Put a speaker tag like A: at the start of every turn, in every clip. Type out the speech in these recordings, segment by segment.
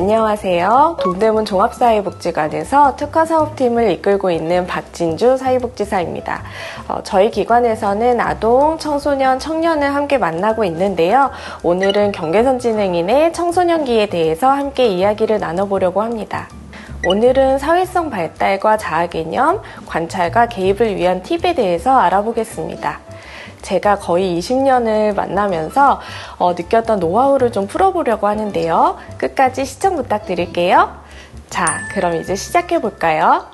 A: 안녕하세요. 동대문 종합사회복지관에서 특화사업팀을 이끌고 있는 박진주 사회복지사입니다. 저희 기관에서는 아동, 청소년, 청년을 함께 만나고 있는데요. 오늘은 경계선진흥인의 청소년기에 대해서 함께 이야기를 나눠보려고 합니다. 오늘은 사회성 발달과 자아개념, 관찰과 개입을 위한 팁에 대해서 알아보겠습니다. 제가 거의 20년을 만나면서 느꼈던 노하우를 좀 풀어보려고 하는데요. 끝까지 시청 부탁드릴게요. 자, 그럼 이제 시작해볼까요?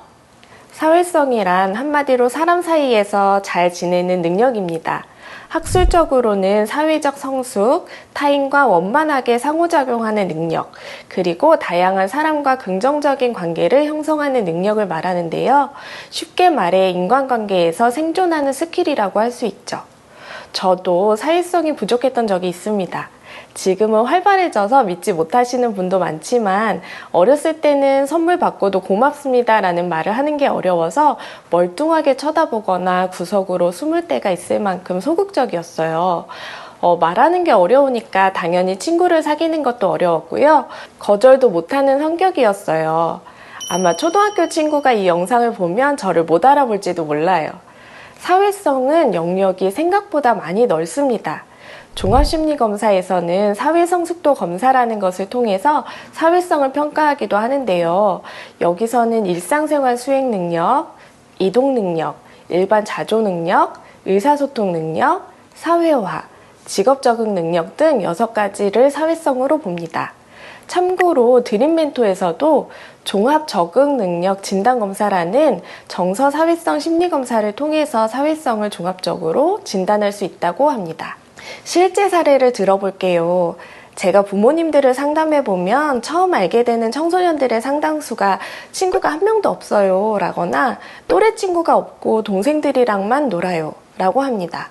A: 사회성이란 한마디로 사람 사이에서 잘 지내는 능력입니다. 학술적으로는 사회적 성숙, 타인과 원만하게 상호작용하는 능력, 그리고 다양한 사람과 긍정적인 관계를 형성하는 능력을 말하는데요. 쉽게 말해 인간관계에서 생존하는 스킬이라고 할 수 있죠. 저도 사회성이 부족했던 적이 있습니다. 지금은 활발해져서 믿지 못하시는 분도 많지만 어렸을 때는 선물 받고도 고맙습니다 라는 말을 하는 게 어려워서 멀뚱하게 쳐다보거나 구석으로 숨을 때가 있을 만큼 소극적이었어요. 말하는 게 어려우니까 당연히 친구를 사귀는 것도 어려웠고요. 거절도 못하는 성격이었어요. 아마 초등학교 친구가 이 영상을 보면 저를 못 알아볼지도 몰라요. 사회성은 영역이 생각보다 많이 넓습니다. 종합심리검사에서는 사회성숙도 검사라는 것을 통해서 사회성을 평가하기도 하는데요. 여기서는 일상생활 수행 능력, 이동 능력, 일반 자조 능력, 의사소통 능력, 사회화, 직업 적응 능력 등 6가지를 사회성으로 봅니다. 참고로 드림멘토에서도 종합 적응 능력 진단검사라는 정서 사회성 심리검사를 통해서 사회성을 종합적으로 진단할 수 있다고 합니다. 실제 사례를 들어볼게요. 제가 부모님들을 상담해보면 처음 알게 되는 청소년들의 상당수가 친구가 한 명도 없어요 라거나 또래 친구가 없고 동생들이랑만 놀아요 라고 합니다.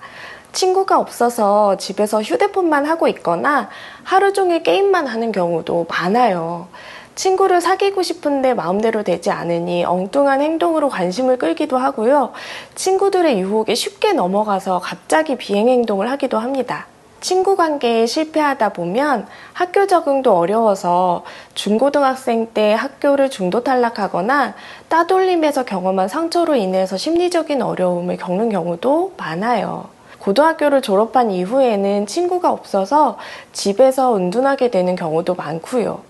A: 친구가 없어서 집에서 휴대폰만 하고 있거나 하루 종일 게임만 하는 경우도 많아요. 친구를 사귀고 싶은데 마음대로 되지 않으니 엉뚱한 행동으로 관심을 끌기도 하고요. 친구들의 유혹에 쉽게 넘어가서 갑자기 비행행동을 하기도 합니다. 친구 관계에 실패하다 보면 학교 적응도 어려워서 중고등학생 때 학교를 중도 탈락하거나 따돌림에서 경험한 상처로 인해서 심리적인 어려움을 겪는 경우도 많아요. 고등학교를 졸업한 이후에는 친구가 없어서 집에서 은둔하게 되는 경우도 많고요.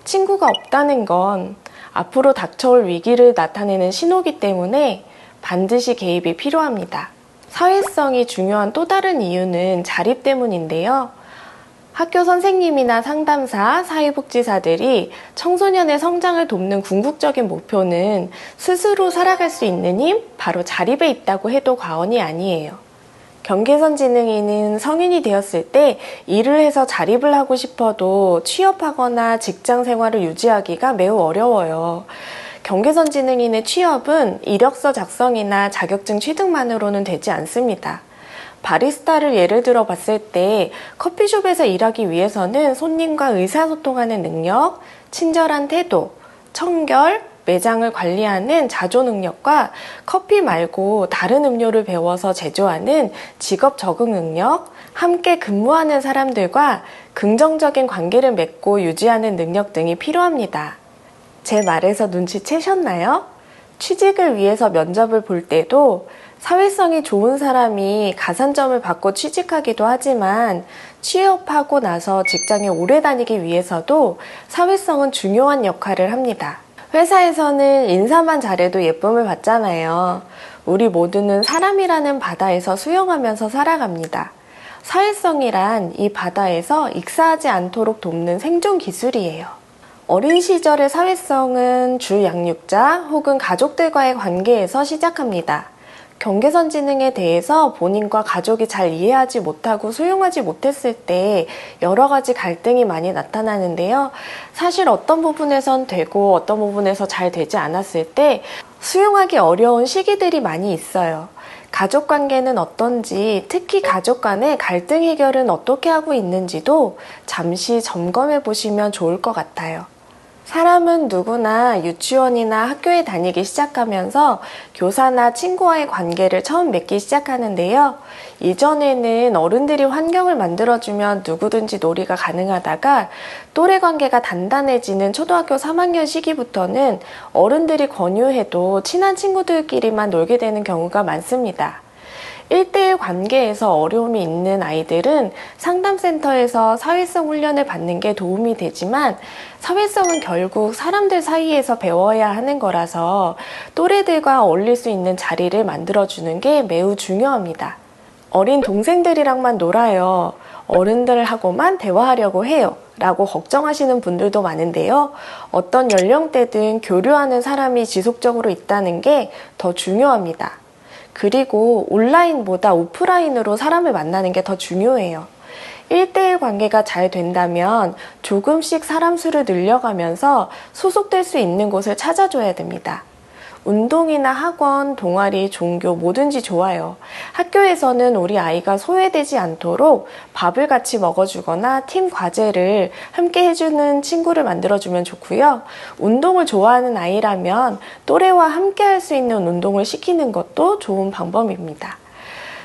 A: 친구가 없다는 건 앞으로 닥쳐올 위기를 나타내는 신호이기 때문에 반드시 개입이 필요합니다. 사회성이 중요한 또 다른 이유는 자립 때문인데요. 학교 선생님이나 상담사, 사회복지사들이 청소년의 성장을 돕는 궁극적인 목표는 스스로 살아갈 수 있는 힘, 바로 자립에 있다고 해도 과언이 아니에요. 경계선진흥인은 성인이 되었을 때 일을 해서 자립을 하고 싶어도 취업하거나 직장 생활을 유지하기가 매우 어려워요. 경계선진흥인의 취업은 이력서 작성이나 자격증 취득만으로는 되지 않습니다. 바리스타를 예를 들어 봤을 때 커피숍에서 일하기 위해서는 손님과 의사소통하는 능력, 친절한 태도, 청결, 매장을 관리하는 자조 능력과 커피 말고 다른 음료를 배워서 제조하는 직업 적응 능력, 함께 근무하는 사람들과 긍정적인 관계를 맺고 유지하는 능력 등이 필요합니다. 제 말에서 눈치채셨나요? 취직을 위해서 면접을 볼 때도 사회성이 좋은 사람이 가산점을 받고 취직하기도 하지만 취업하고 나서 직장에 오래 다니기 위해서도 사회성은 중요한 역할을 합니다. 회사에서는 인사만 잘해도 예쁨을 받잖아요. 우리 모두는 사람이라는 바다에서 수영하면서 살아갑니다. 사회성이란 이 바다에서 익사하지 않도록 돕는 생존 기술이에요. 어린 시절의 사회성은 주 양육자 혹은 가족들과의 관계에서 시작합니다. 경계선진흥에 대해서 본인과 가족이 잘 이해하지 못하고 수용하지 못했을 때 여러 가지 갈등이 많이 나타나는데요. 사실 어떤 부분에선 되고 어떤 부분에서 잘 되지 않았을 때 수용하기 어려운 시기들이 많이 있어요. 가족 관계는 어떤지, 특히 가족 간의 갈등 해결은 어떻게 하고 있는지도 잠시 점검해 보시면 좋을 것 같아요. 사람은 누구나 유치원이나 학교에 다니기 시작하면서 교사나 친구와의 관계를 처음 맺기 시작하는데요. 이전에는 어른들이 환경을 만들어주면 누구든지 놀이가 가능하다가 또래 관계가 단단해지는 초등학교 3학년 시기부터는 어른들이 권유해도 친한 친구들끼리만 놀게 되는 경우가 많습니다. 1대1 관계에서 어려움이 있는 아이들은 상담센터에서 사회성 훈련을 받는 게 도움이 되지만 사회성은 결국 사람들 사이에서 배워야 하는 거라서 또래들과 어울릴 수 있는 자리를 만들어주는 게 매우 중요합니다. 어린 동생들이랑만 놀아요. 어른들하고만 대화하려고 해요. 라고 걱정하시는 분들도 많은데요. 어떤 연령대든 교류하는 사람이 지속적으로 있다는 게 더 중요합니다. 그리고 온라인보다 오프라인으로 사람을 만나는 게 더 중요해요. 1대1 관계가 잘 된다면 조금씩 사람 수를 늘려가면서 소속될 수 있는 곳을 찾아줘야 됩니다. 운동이나 학원, 동아리, 종교 뭐든지 좋아요. 학교에서는 우리 아이가 소외되지 않도록 밥을 같이 먹어주거나 팀 과제를 함께 해주는 친구를 만들어주면 좋고요. 운동을 좋아하는 아이라면 또래와 함께 할 수 있는 운동을 시키는 것도 좋은 방법입니다.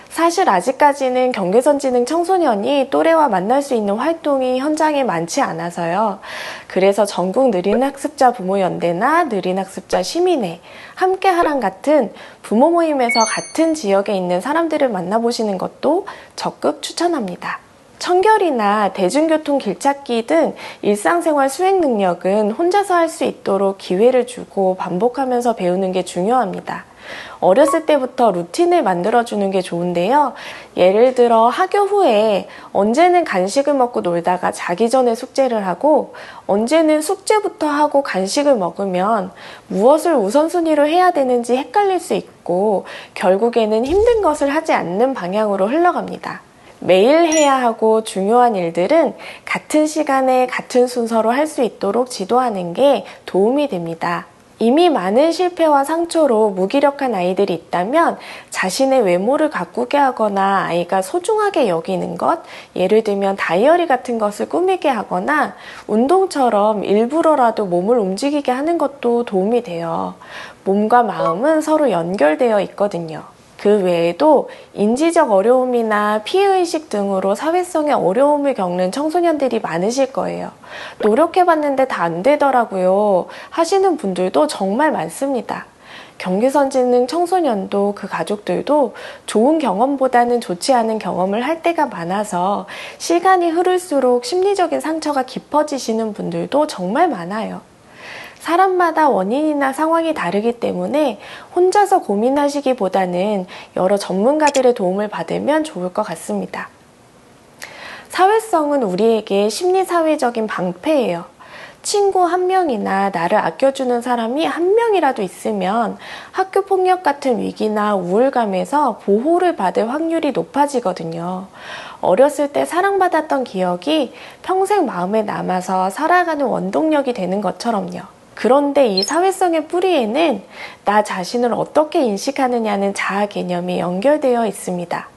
A: 사실 아직까지는 경계선지능 청소년이 또래와 만날 수 있는 활동이 현장에 많지 않아서요. 그래서 전국 느린학습자 부모연대나 느린학습자 시민회, 함께하랑 같은 부모 모임에서 같은 지역에 있는 사람들을 만나보시는 것도 적극 추천합니다. 청결이나 대중교통 길찾기 등 일상생활 수행 능력은 혼자서 할 수 있도록 기회를 주고 반복하면서 배우는 게 중요합니다. 어렸을 때부터 루틴을 만들어주는 게 좋은데요. 예를 들어 학교 후에 언제는 간식을 먹고 놀다가 자기 전에 숙제를 하고 언제는 숙제부터 하고 간식을 먹으면 무엇을 우선순위로 해야 되는지 헷갈릴 수 있고 결국에는 힘든 것을 하지 않는 방향으로 흘러갑니다. 매일 해야 하고 중요한 일들은 같은 시간에 같은 순서로 할 수 있도록 지도하는 게 도움이 됩니다. 이미 많은 실패와 상처로 무기력한 아이들이 있다면 자신의 외모를 가꾸게 하거나 아이가 소중하게 여기는 것, 예를 들면 다이어리 같은 것을 꾸미게 하거나 운동처럼 일부러라도 몸을 움직이게 하는 것도 도움이 돼요. 몸과 마음은 서로 연결되어 있거든요. 그 외에도 인지적 어려움이나 피해의식 등으로 사회성의 어려움을 겪는 청소년들이 많으실 거예요. 노력해봤는데 다 안 되더라고요 하시는 분들도 정말 많습니다. 경계선지능 청소년도 그 가족들도 좋은 경험보다는 좋지 않은 경험을 할 때가 많아서 시간이 흐를수록 심리적인 상처가 깊어지시는 분들도 정말 많아요. 사람마다 원인이나 상황이 다르기 때문에 혼자서 고민하시기보다는 여러 전문가들의 도움을 받으면 좋을 것 같습니다. 사회성은 우리에게 심리사회적인 방패예요. 친구 한 명이나 나를 아껴주는 사람이 한 명이라도 있으면 학교 폭력 같은 위기나 우울감에서 보호를 받을 확률이 높아지거든요. 어렸을 때 사랑받았던 기억이 평생 마음에 남아서 살아가는 원동력이 되는 것처럼요. 그런데 이 사회성의 뿌리에는 나 자신을 어떻게 인식하느냐는 자아 개념이 연결되어 있습니다.